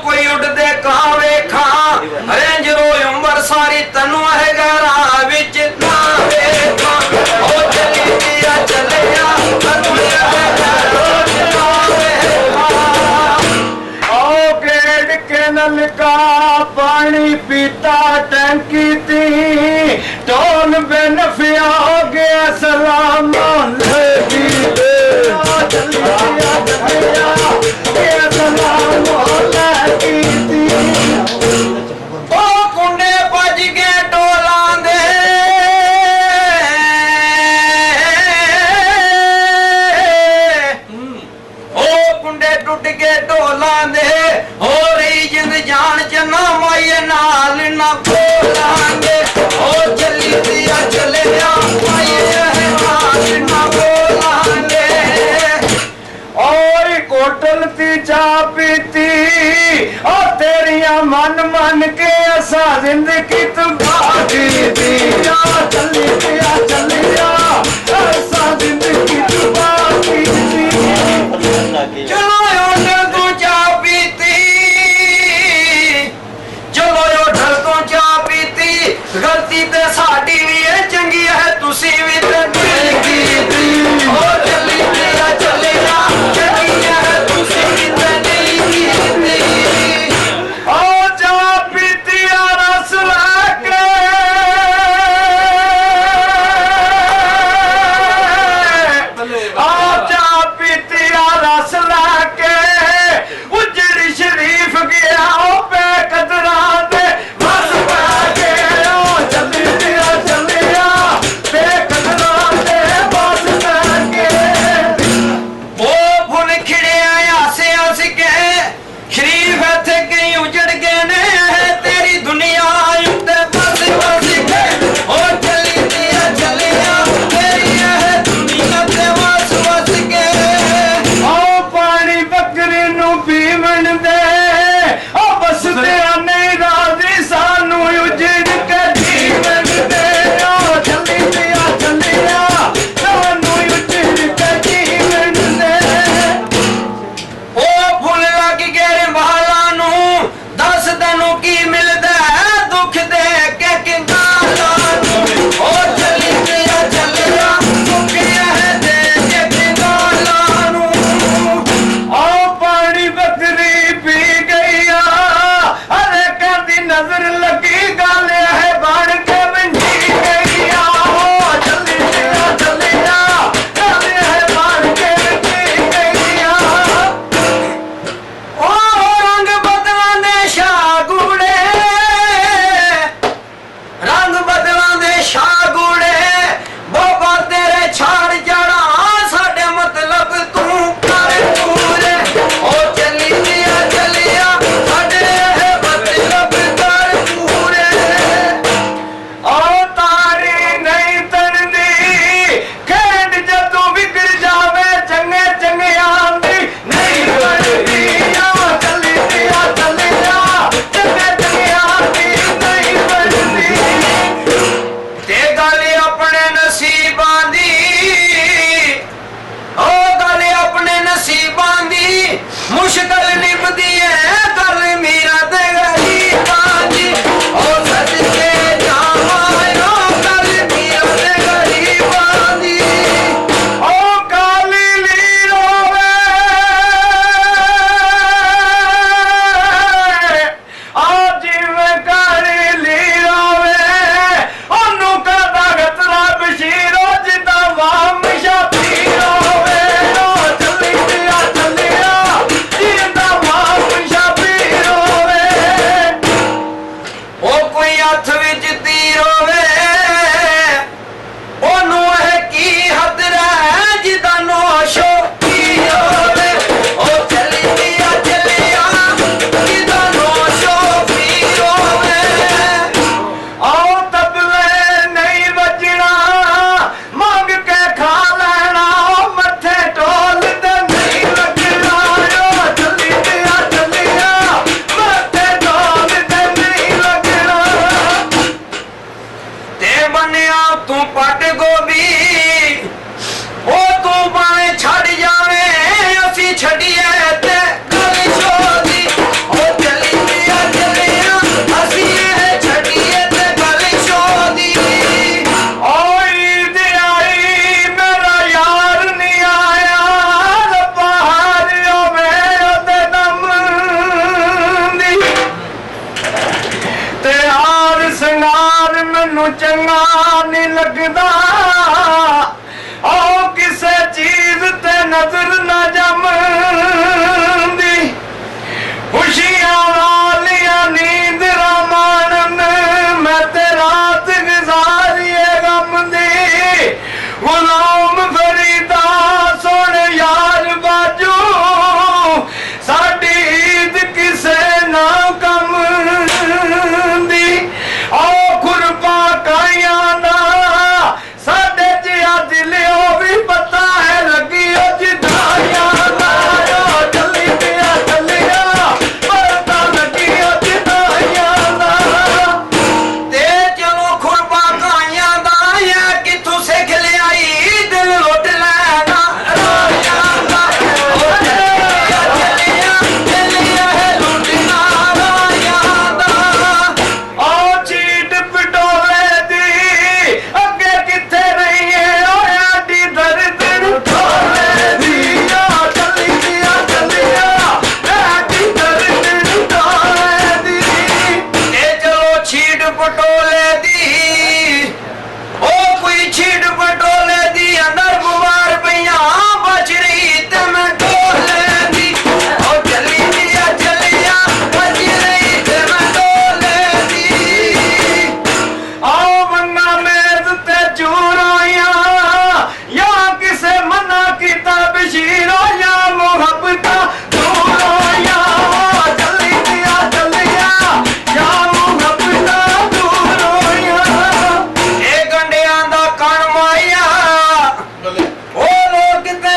कोई उड़दे कहां वेखा रेंज रोय उम्र सारी तनु है गरा विच ना वेखा ओ चली दिया चलिया तनु है गरा विच ना वेखा ओ गेड़ के नलका पानी पीता टंकी थी टोन बेनफिया हो गया सलाम लगी मन मन के असा जिंदगी तुम्हारी दिया चलिया असा जिंदगी तुम्हारी चलो उठल तू चाह पीती चलो उठल तू चाह पीती गलती ते साडी भी है चंगी है तुसी भी ते दिल कीती ओ चलिया चंगी है तुसी भी ते दिल कीती मुश्किल निभदी है कर मीरा ते गरीबां दी ओ सदके जावां कर मीरा ते गरीबां दी ओ काली ली रोवे आ जिवें काली ली रोवे ओनू कदा गतरा बशीरो जिदा वाम शापी रोवे ओ चलिया जिंदा वाम शापी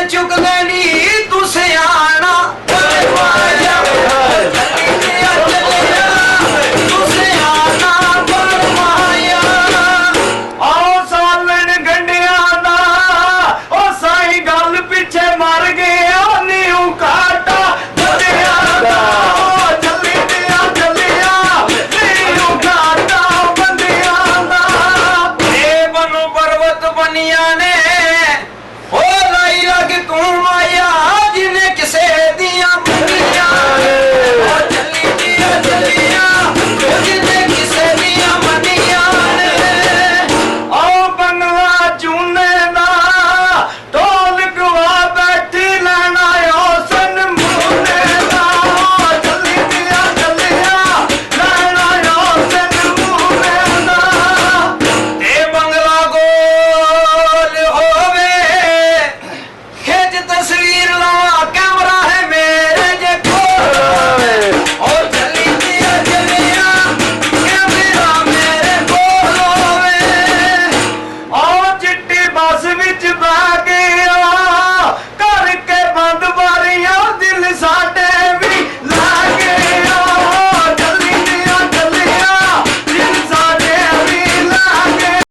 ਚੁੱਕਦੇ